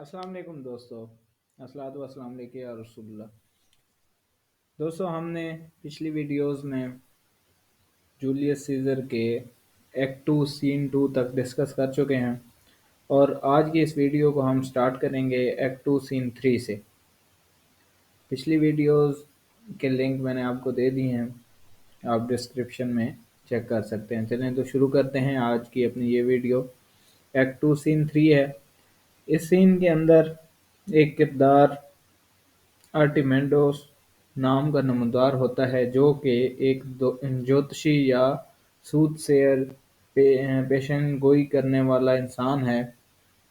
अस्सलाम वालेकुम दोस्तों। अस्सलातु वस्सलाम अलैका या रसूलुल्लाह। दोस्तों, हमने पिछली वीडियोस में जूलियस सीजर के एक्ट टू सीन टू तक डिस्कस कर चुके हैं और आज की इस वीडियो को हम स्टार्ट करेंगे एक्ट टू सीन थ्री से। पिछली वीडियोस के लिंक मैंने आपको दे दिए हैं, आप डिस्क्रिप्शन में चेक कर सकते हैं। चलें तो शुरू करते हैं आज की अपनी ये video. Act two scene three है। इस सीन के अंदर एक किरदार आर्टिमेंडोस नाम का नमूदार होता है, जो कि एक ज्योतिषी या सूदसेयर पेशन गोई करने वाला इंसान है।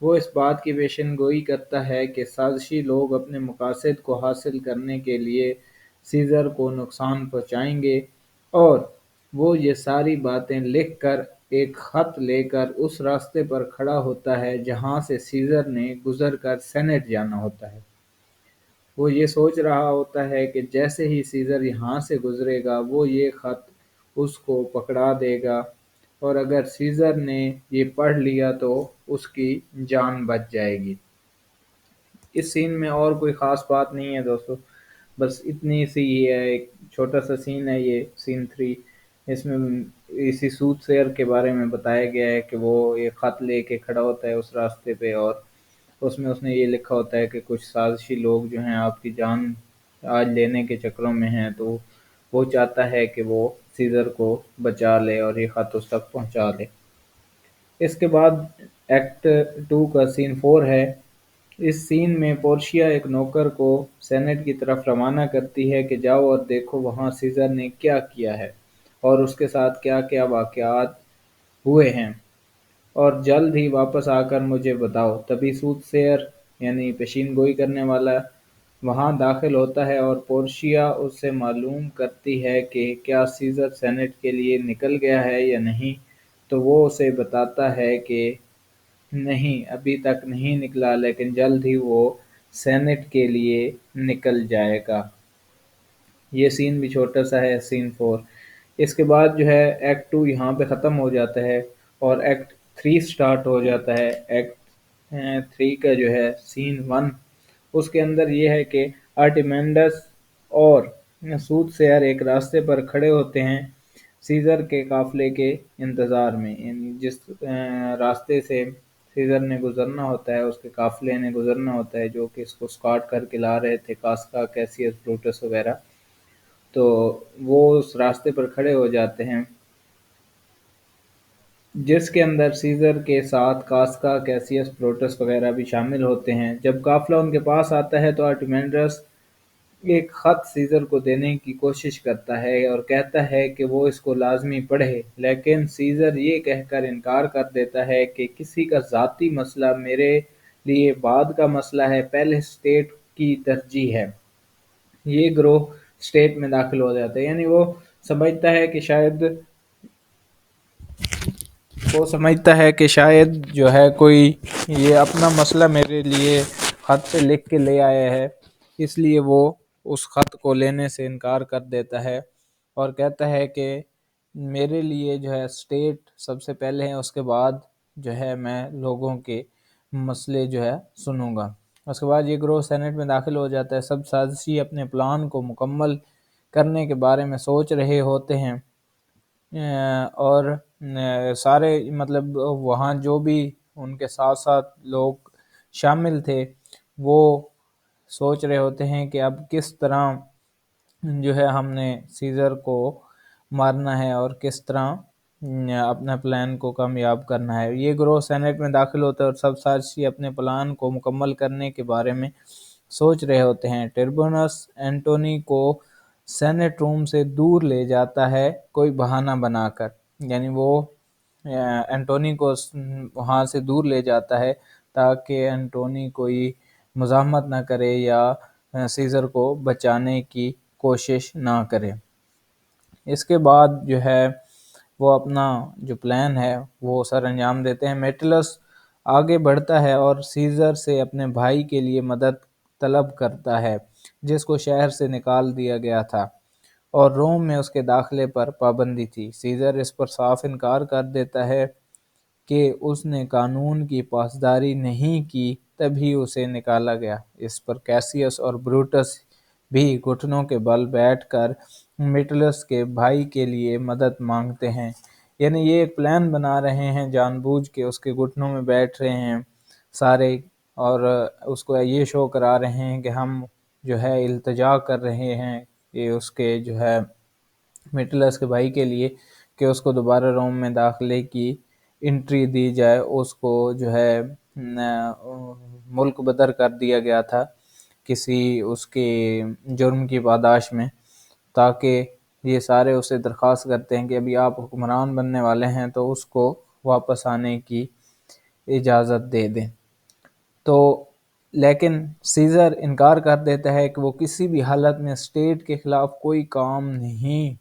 वो इस बात की पेशन गोई करता है कि साजिशी लोग अपने मकासद को हासिल करने के लिए सीज़र को नुकसान पहुंचाएंगे, और वो ये सारी बातें लिख कर एक ख़त लेकर उस रास्ते पर खड़ा होता है जहां से सीज़र ने गुजर कर सेनेट जाना होता है। वो ये सोच रहा होता है कि जैसे ही सीज़र यहाँ से गुज़रेगा वो ये ख़त उसको पकड़ा देगा, और अगर सीज़र ने ये पढ़ लिया तो उसकी जान बच जाएगी। इस सीन में और कोई ख़ास बात नहीं है दोस्तों, बस इतनी सी ही है। एक छोटा सा सीन है ये सीन थ्री। इसमें इसी सूदसेयर के बारे में बताया गया है कि वो ये ख़त लेके खड़ा होता है उस रास्ते पे, और उसमें उसने ये लिखा होता है कि कुछ साजिशी लोग जो हैं आपकी जान आज लेने के चक्करों में हैं, तो वो चाहता है कि वो सीज़र को बचा ले और ये ख़त उस तक पहुंचा ले। इसके बाद एक्ट टू का सीन फोर है। इस सीन में पोर्शिया एक नौकर को सेनेट की तरफ रवाना करती है कि जाओ और देखो वहाँ सीज़र ने क्या किया है और उसके साथ क्या क्या वाक़यात हुए हैं, और जल्द ही वापस आकर मुझे बताओ। तभी सूदसेयर यानी पेशीन गोई करने वाला वहां दाखिल होता है और पोर्शिया उससे मालूम करती है कि क्या सीज़र सेनेट के लिए निकल गया है या नहीं। तो वो उसे बताता है कि नहीं, अभी तक नहीं निकला, लेकिन जल्द ही वो सेनेट के लिए निकल जाएगा। ये सीन भी छोटा सा है, सीन फोर। इसके बाद जो है एक्ट टू यहाँ पे ख़त्म हो जाता है और एक्ट थ्री स्टार्ट हो जाता है। एक्ट थ्री का जो है सीन वन, उसके अंदर ये है कि आर्टिमेंडस और सूदसेयर एक रास्ते पर खड़े होते हैं सीज़र के काफिले के इंतज़ार में, यानी जिस रास्ते से सीज़र ने गुजरना होता है, उसके काफिले ने गुजरना होता है, जो कि इसको स्कॉट करके ला रहे थे, कास्का, कैसियस, ब्रूटस वगैरह। तो वो उस रास्ते पर खड़े हो जाते हैं जिसके अंदर सीज़र के साथ कास्का, कैसियस, प्रोटस वगैरह भी शामिल होते हैं। जब काफिला उनके पास आता है तो आर्टिमेंडस एक ख़त सीज़र को देने की कोशिश करता है और कहता है कि वो इसको लाज़मी पढ़े, लेकिन सीज़र ये कहकर इनकार कर देता है कि किसी का ज़ाती मसला मेरे लिए बाद का मसला है, पहले स्टेट की तरजीह है। ये ग्रोह स्टेट में दाखिल हो जाता है, यानी समझता है कि शायद वो समझता है कि शायद जो है कोई ये अपना मसला मेरे लिए ख़त पे लिख के ले आया है, इसलिए वो उस ख़त को लेने से इनकार कर देता है और कहता है कि मेरे लिए जो है स्टेट सबसे पहले है, उसके बाद जो है मैं लोगों के मसले जो है सुनूंगा। उसके बाद ये ग्रोह सेनेट में दाखिल हो जाता है। सब साजिशी अपने प्लान को मुकम्मल करने के बारे में सोच रहे होते हैं, और सारे मतलब वहाँ जो भी उनके साथ साथ लोग शामिल थे वो सोच रहे होते हैं कि अब किस तरह जो है हमने सीज़र को मारना है और किस तरह अपने प्लान को कामयाब करना है। ये ग्रोह सेनेट में दाखिल होता है और सब साजिशी अपने प्लान को मुकम्मल करने के बारे में सोच रहे होते हैं। टिरबोनस एंटोनी को सेनेट रूम से दूर ले जाता है कोई बहाना बनाकर, यानी वो एंटोनी को वहाँ से दूर ले जाता है ताकि एंटोनी कोई मज़ाहमत ना करे या सीज़र को बचाने की कोशिश ना करे। इसके बाद जो है वो अपना जो प्लान है वो सर अंजाम देते हैं। मेटिलस आगे बढ़ता है और सीज़र से अपने भाई के लिए मदद तलब करता है जिसको शहर से निकाल दिया गया था और रोम में उसके दाखिले पर पाबंदी थी। सीज़र इस पर साफ इनकार कर देता है कि उसने कानून की पासदारी नहीं की तभी उसे निकाला गया। इस पर कैसियस और ब्रूटस भी घुटनों के बल बैठकर मिटलस के भाई के लिए मदद मांगते हैं। यानी ये एक प्लान बना रहे हैं, जानबूझ के उसके घुटनों में बैठ रहे हैं सारे, और उसको ये शो करा रहे हैं कि हम जो है इल्तिजा कर रहे हैं ये उसके जो है मिटलस के भाई के लिए कि उसको दोबारा रोम में दाखिले की एंट्री दी जाए। उसको जो है मुल्क बदर कर दिया गया था किसी उसके जुर्म की पादाश में, ताकि ये सारे उससे दरख्वास्त करते हैं कि अभी आप हुक्मरान बनने वाले हैं तो उसको वापस आने की इजाज़त दे दें। तो लेकिन सीज़र इनकार कर देता है कि वो किसी भी हालत में स्टेट के खिलाफ कोई काम नहीं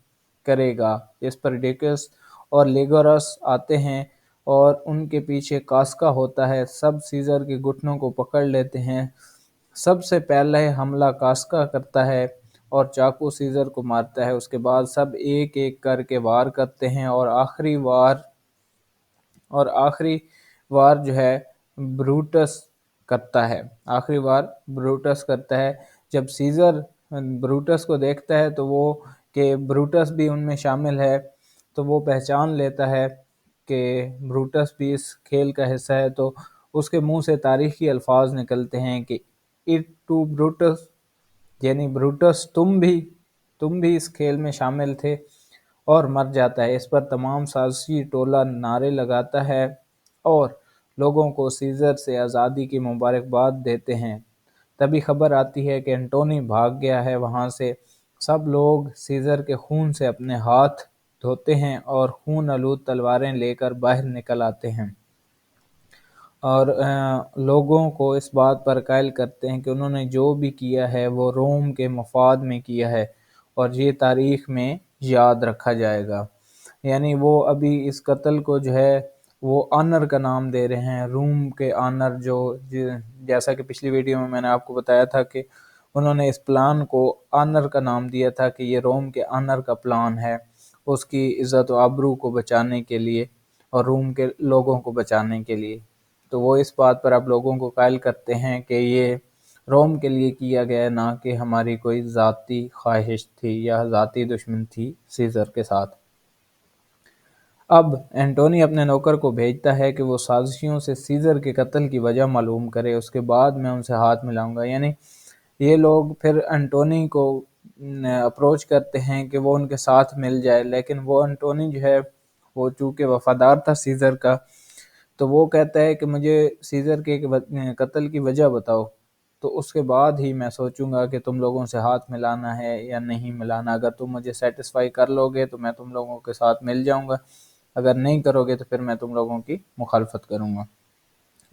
करेगा। इस पर डेकस और लेगोरस आते हैं और उनके पीछे कास्का होता है। सब सीज़र के घुटनों को पकड़ लेते हैं। सबसे पहले हमला कास्का करता है और चाकू सीज़र को मारता है। उसके बाद सब एक एक करके वार करते हैं और आखिरी वार जो है ब्रूटस करता है। आखिरी वार ब्रूटस करता है। जब सीज़र ब्रूटस को देखता है तो वो कि ब्रूटस भी उनमें शामिल है, तो वो पहचान लेता है कि ब्रूटस भी इस खेल का हिस्सा है। तो उसके मुंह से तारीखी अल्फाज निकलते हैं कि इट टू ब्रूटस, यानी ब्रूटस तुम भी इस खेल में शामिल थे, और मर जाता है। इस पर तमाम साजिशी टोला नारे लगाता है और लोगों को सीज़र से आज़ादी की मुबारकबाद देते हैं। तभी खबर आती है कि एंटोनी भाग गया है वहाँ से। सब लोग सीज़र के खून से अपने हाथ धोते हैं और खून आलूद तलवारें लेकर बाहर निकल आते हैं और लोगों को इस बात पर कायल करते हैं कि उन्होंने जो भी किया है वो रोम के मफाद में किया है और ये तारीख में याद रखा जाएगा। यानी वो अभी इस कत्ल को जो है वो ऑनर का नाम दे रहे हैं, रोम के ऑनर जैसा कि पिछली वीडियो में मैंने आपको बताया था कि उन्होंने इस प्लान को ऑनर का नाम दिया था कि ये रोम के ऑनर का प्लान है, उसकी इज़्ज़त व आबरू को बचाने के लिए और रोम के लोगों को बचाने के लिए। तो वो इस बात पर आप लोगों को कायल करते हैं कि ये रोम के लिए किया गया, ना कि हमारी कोई ज़ाती ख्वाहिश थी या ज़ाती दुश्मन थी सीज़र के साथ। अब एंटोनी अपने नौकर को भेजता है कि वो साजिशियों से सीज़र के कत्ल की वजह मालूम करे, उसके बाद मैं उनसे हाथ मिलाऊंगा। यानी ये लोग फिर एंटोनी को अप्रोच करते हैं कि वो उनके साथ मिल जाए, लेकिन वो एंटोनी जो है वो चूँकि वफादार था सीज़र का, तो वो कहता है कि मुझे सीज़र के कत्ल की वजह बताओ, तो उसके बाद ही मैं सोचूंगा कि तुम लोगों से हाथ मिलाना है या नहीं मिलाना। अगर तुम मुझे सेटिस्फाई कर लोगे तो मैं तुम लोगों के साथ मिल जाऊंगा, अगर नहीं करोगे तो फिर मैं तुम लोगों की मुखालफत करूंगा।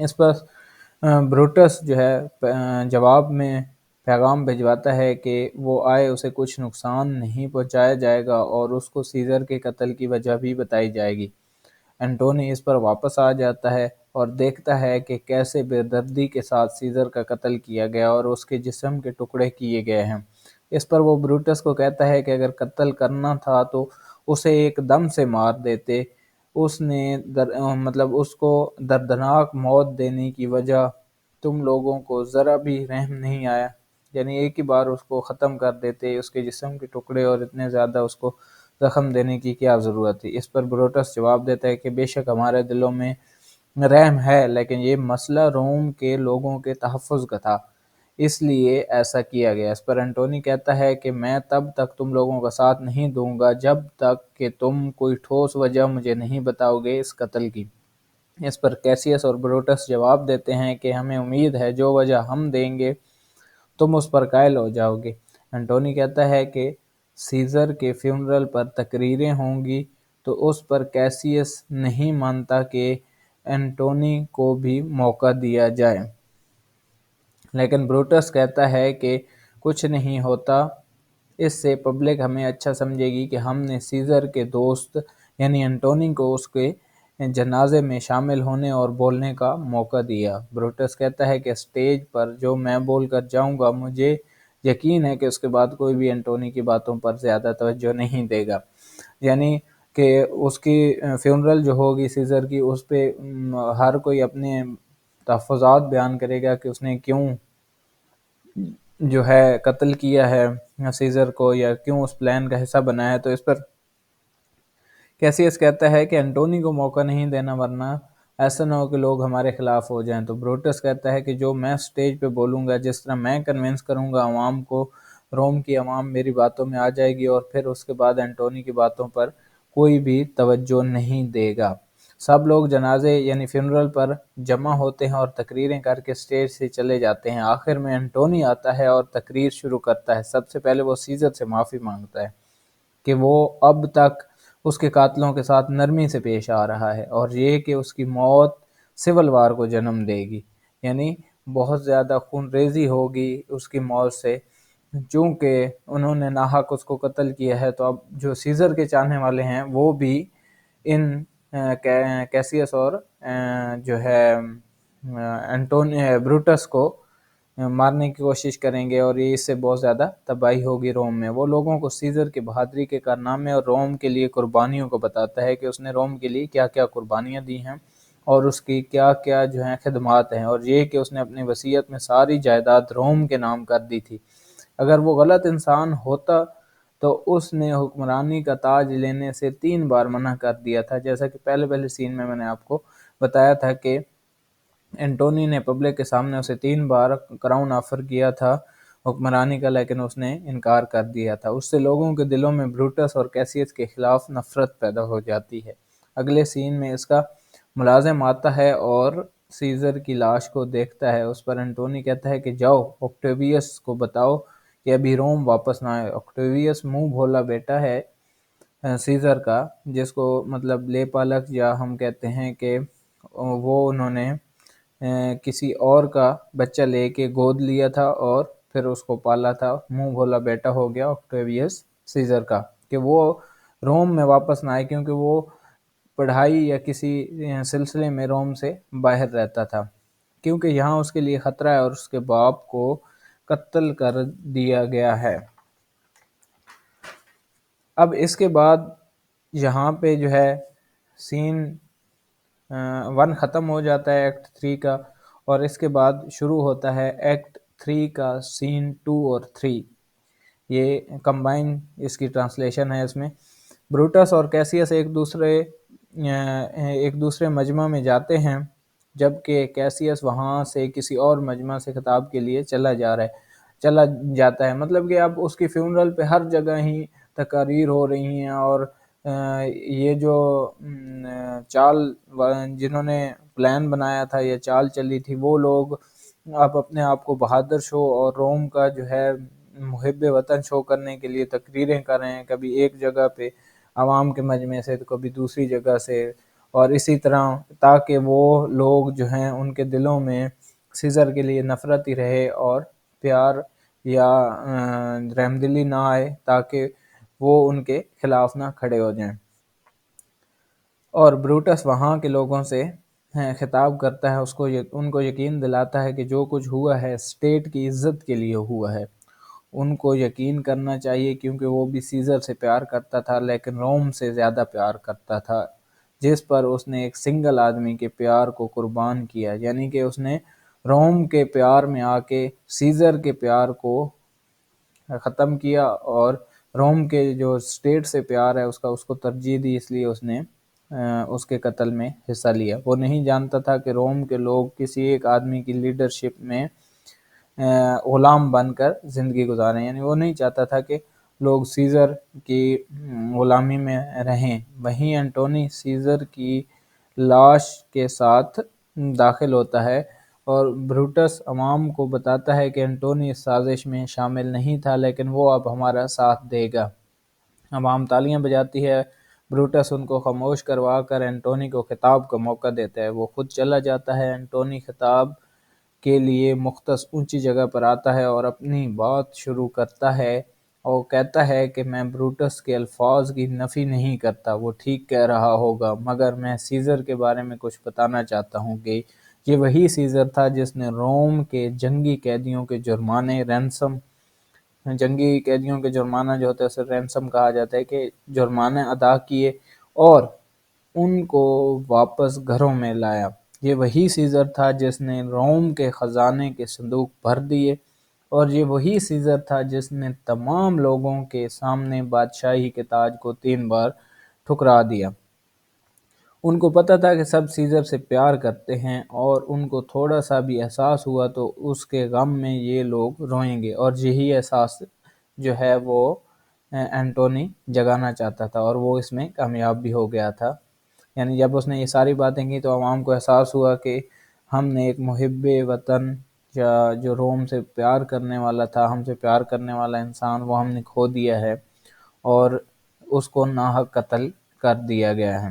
इस पर ब्रूटस जो है जवाब में पैगाम भिजवाता है कि वो आए, उसे कुछ नुकसान नहीं पहुंचाया जाएगा और उसको सीज़र के कत्ल की वजह भी बताई जाएगी। एंटोनी इस पर वापस आ जाता है और देखता है कि कैसे बेदर्दी के साथ सीज़र का कत्ल किया गया और उसके जिस्म के टुकड़े किए गए हैं। इस पर वो ब्रूटस को कहता है कि अगर कत्ल करना था तो उसे एकदम से मार देते, मतलब उसको दर्दनाक मौत देने की वजह तुम लोगों को ज़रा भी रहम नहीं आया, यानी एक ही बार उसको ख़त्म कर देते, उसके जिस्म के टुकड़े और इतने ज़्यादा उसको ज़ख्म देने की क्या ज़रूरत थी। इस पर ब्रूटस जवाब देता है कि बेशक हमारे दिलों में रहम है, लेकिन ये मसला रोम के लोगों के तहफ़्फ़ुज़ का था, इसलिए ऐसा किया गया। इस पर एंटोनी कहता है कि मैं तब तक तुम लोगों का साथ नहीं दूंगा जब तक कि तुम कोई ठोस वजह मुझे नहीं बताओगे इस कत्ल की। इस पर कैसियस और ब्रूटस जवाब देते हैं कि हमें उम्मीद है जो वजह हम देंगे तुम उस पर कायल हो जाओगे। एंटोनी कहता है कि सीज़र के फ्यूनरल पर तकरीरें होंगी, तो उस पर कैसियस नहीं मानता कि एंटोनी को भी मौका दिया जाए, लेकिन ब्रूटस कहता है कि कुछ नहीं होता, इससे पब्लिक हमें अच्छा समझेगी कि हमने सीज़र के दोस्त यानी एंटोनी को उसके जनाजे में शामिल होने और बोलने का मौका दिया। ब्रूटस कहता है कि स्टेज पर जो मैं बोल कर जाऊंगा, मुझे यकीन है कि उसके बाद कोई भी एंटोनी की बातों पर ज़्यादा तवज्जो नहीं देगा। यानी कि उसकी फ्यूनरल जो होगी सीज़र की, उस पर हर कोई अपने تحفظات بیان کرے گا کہ اس نے کیوں جو ہے قتل کیا ہے سیزر کو، یا کیوں اس پلان کا حصہ بنا ہے۔ تو اس پر کیسیس کہتا ہے کہ انٹونی کو موقع نہیں دینا، ورنہ ایسا نہ ہو کہ لوگ ہمارے خلاف ہو جائیں۔ تو بروٹس کہتا ہے کہ جو میں سٹیج پہ بولوں گا، جس طرح میں کنونس کروں گا عوام کو، روم کی عوام میری باتوں میں آ جائے گی، اور پھر اس کے بعد انٹونی کی باتوں پر کوئی بھی توجہ نہیں دے گا۔ سب لوگ جنازے یعنی فنرل پر جمع ہوتے ہیں اور تقریریں کر کے سٹیج سے چلے جاتے ہیں۔ آخر میں انٹونی آتا ہے اور تقریر شروع کرتا ہے۔ سب سے پہلے وہ سیزر سے معافی مانگتا ہے کہ وہ اب تک اس کے قاتلوں کے ساتھ نرمی سے پیش آ رہا ہے، اور یہ کہ اس کی موت سول وار کو جنم دے گی، یعنی بہت زیادہ خون ریزی ہوگی اس کی موت سے، چونکہ انہوں نے ناحق اس کو قتل کیا ہے۔ تو اب جو سیزر کے چاہنے والے ہیں وہ بھی ان کیسیس اور جو ہے انٹونی بروٹس کو مارنے کی کوشش کریں گے، اور یہ اس سے بہت زیادہ تباہی ہوگی روم میں۔ وہ لوگوں کو سیزر کی بہادری کے کارنامے اور روم کے لیے قربانیوں کو بتاتا ہے کہ اس نے روم کے لیے کیا کیا قربانیاں دی ہیں اور اس کی کیا کیا جو ہیں خدمات ہیں، اور یہ کہ اس نے اپنی وصیت میں ساری جائیداد روم کے نام کر دی تھی۔ اگر وہ غلط انسان ہوتا تو اس نے حکمرانی کا تاج لینے سے 3 بار منع کر دیا تھا، جیسا کہ پہلے سین میں نے آپ کو بتایا تھا کہ انٹونی نے پبلک کے سامنے اسے 3 بار کراؤن آفر کیا تھا حکمرانی کا، لیکن اس نے انکار کر دیا تھا۔ اس سے لوگوں کے دلوں میں بروٹس اور کیسیس کے خلاف نفرت پیدا ہو جاتی ہے۔ اگلے سین میں اس کا ملازم آتا ہے اور سیزر کی لاش کو دیکھتا ہے۔ اس پر انٹونی کہتا ہے کہ جاؤ آکٹیویس کو بتاؤ کہ ابھی روم واپس نہ آئے۔ آکٹیویس منہ بھولا بیٹا ہے سیزر کا، جس کو مطلب لے پالک یا ہم کہتے ہیں کہ وہ انہوں نے کسی اور کا بچہ لے کے گود لیا تھا اور پھر اس کو پالا تھا۔ منہ بھولا بیٹا ہو گیا آکٹیویس سیزر کا کہ وہ روم میں واپس نہ آئے، کیونکہ وہ پڑھائی یا کسی سلسلے میں روم سے باہر رہتا تھا، کیونکہ یہاں اس کے لیے خطرہ ہے اور اس کے باپ کو قتل کر دیا گیا ہے۔ اب اس کے بعد یہاں پہ جو ہے سین 1 ختم ہو جاتا ہے ایکٹ 3 کا، اور اس کے بعد شروع ہوتا ہے ایکٹ 3 کا سین 2 اور 3۔ یہ کمبائن اس کی ٹرانسلیشن ہے۔ اس میں بروٹس اور کیسیس ایک دوسرے مجمع میں جاتے ہیں، جبکہ کیسیس وہاں سے کسی اور مجمع سے خطاب کے لیے چلا جاتا ہے۔ مطلب کہ اب اس کی فیونرل پہ ہر جگہ ہی تقاریر ہو رہی ہیں، اور یہ جو چال جنہوں نے پلان بنایا تھا یا چال چلی تھی، وہ لوگ اب اپنے آپ کو بہادر شو اور روم کا جو ہے محب وطن شو کرنے کے لیے تقریریں کر رہے ہیں، کبھی ایک جگہ پہ عوام کے مجمع سے تو کبھی دوسری جگہ سے، اور اسی طرح تاکہ وہ لوگ جو ہیں ان کے دلوں میں سیزر کے لیے نفرت ہی رہے اور پیار یا رحمدلی نہ آئے، تاکہ وہ ان کے خلاف نہ کھڑے ہو جائیں۔ اور بروٹس وہاں کے لوگوں سے خطاب کرتا ہے، ان کو یقین دلاتا ہے کہ جو کچھ ہوا ہے اسٹیٹ کی عزت کے لیے ہوا ہے، ان کو یقین کرنا چاہیے، کیونکہ وہ بھی سیزر سے پیار کرتا تھا لیکن روم سے زیادہ پیار کرتا تھا، جس پر اس نے ایک سنگل آدمی کے پیار کو قربان کیا، یعنی کہ اس نے روم کے پیار میں آ کے سیزر کے پیار کو ختم کیا، اور روم کے جو اسٹیٹ سے پیار ہے اس کو ترجیح دی، اس لیے اس نے اس کے قتل میں حصہ لیا۔ وہ نہیں جانتا تھا کہ روم کے لوگ کسی ایک آدمی کی لیڈرشپ میں غلام بن کر زندگی گزاریں، یعنی وہ نہیں چاہتا تھا کہ لوگ سیزر کی غلامی میں رہیں۔ وہیں انٹونی سیزر کی لاش کے ساتھ داخل ہوتا ہے اور بروٹس عوام کو بتاتا ہے کہ انٹونی اس سازش میں شامل نہیں تھا، لیکن وہ اب ہمارا ساتھ دے گا۔ عوام تالیاں بجاتی ہے، بروٹس ان کو خاموش کروا کر انٹونی کو خطاب کا موقع دیتا ہے۔ وہ خود چلا جاتا ہے۔ انٹونی خطاب کے لیے مختص اونچی جگہ پر آتا ہے اور اپنی بات شروع کرتا ہے اور کہتا ہے کہ میں بروٹس کے الفاظ کی نفی نہیں کرتا، وہ ٹھیک کہہ رہا ہوگا، مگر میں سیزر کے بارے میں کچھ بتانا چاہتا ہوں کہ یہ وہی سیزر تھا جس نے روم کے جنگی قیدیوں کے جرمانہ جو ہوتا ہے اسے رینسم کہا جاتا ہے، کہ جرمانے ادا کیے اور ان کو واپس گھروں میں لایا۔ یہ وہی سیزر تھا جس نے روم کے خزانے کے صندوق بھر دیے، اور یہ وہی سیزر تھا جس نے تمام لوگوں کے سامنے بادشاہی کے تاج کو 3 بار ٹھکرا دیا۔ ان کو پتہ تھا کہ سب سیزر سے پیار کرتے ہیں، اور ان کو تھوڑا سا بھی احساس ہوا تو اس کے غم میں یہ لوگ روئیں گے، اور یہی احساس جو ہے وہ اینٹونی جگانا چاہتا تھا، اور وہ اس میں کامیاب بھی ہو گیا تھا۔ یعنی جب اس نے یہ ساری باتیں کی تو عوام کو احساس ہوا کہ ہم نے ایک محب وطن یا جو روم سے پیار کرنے والا تھا، ہم سے پیار کرنے والا انسان، وہ ہم نے کھو دیا ہے، اور اس کو ناحق قتل کر دیا گیا ہے۔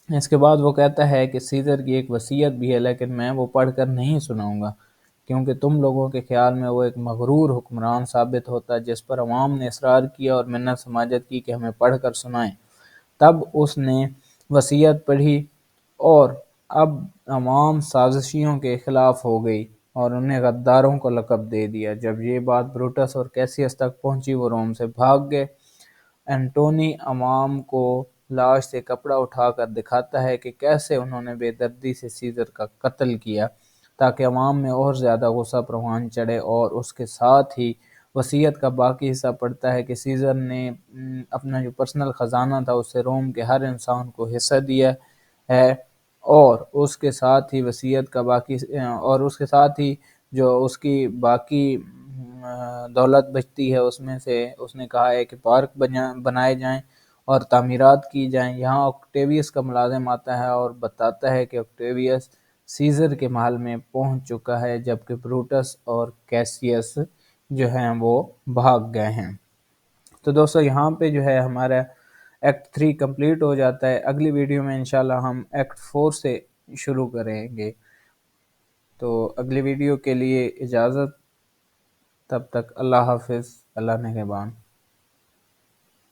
اس کے بعد وہ کہتا ہے کہ سیزر کی ایک وصیت بھی ہے، لیکن میں وہ پڑھ کر نہیں سناؤں گا، کیونکہ تم لوگوں کے خیال میں وہ ایک مغرور حکمران ثابت ہوتا، جس پر عوام نے اصرار کیا اور منت سماجت کی کہ ہمیں پڑھ کر سنائیں۔ تب اس نے وصیت پڑھی، اور اب عوام سازشیوں کے خلاف ہو گئی اور انہیں غداروں کو لقب دے دیا۔ جب یہ بات بروٹس اور کیسیس تک پہنچی، وہ روم سے بھاگ گئے۔ اینٹونی عوام کو لاش سے کپڑا اٹھا کر دکھاتا ہے کہ کیسے انہوں نے بے دردی سے سیزر کا قتل کیا، تاکہ عوام میں اور زیادہ غصہ پروان چڑھے، اور اس کے ساتھ ہی وصیت کا باقی حصہ پڑھتا ہے کہ سیزر نے اپنا جو پرسنل خزانہ تھا اس سے روم کے ہر انسان کو حصہ دیا ہے، اور اس کے ساتھ ہی وصیت کا باقی، اور اس کے ساتھ ہی جو اس کی باقی دولت بچتی ہے اس میں سے اس نے کہا ہے کہ پارک بنائے جائیں اور تعمیرات کی جائیں۔ یہاں آکٹیویس کا ملازم آتا ہے اور بتاتا ہے کہ آکٹیویس سیزر کے محل میں پہنچ چکا ہے، جبکہ بروٹس اور کیسیس جو ہیں وہ بھاگ گئے ہیں۔ تو دوستو یہاں پہ جو ہے ہمارا ایکٹ 3 کمپلیٹ ہو جاتا ہے۔ اگلی ویڈیو میں انشاءاللہ ہم ایکٹ 4 سے شروع کریں گے۔ تو اگلی ویڈیو کے لیے اجازت، تب تک اللہ حافظ، اللہ نگہبان۔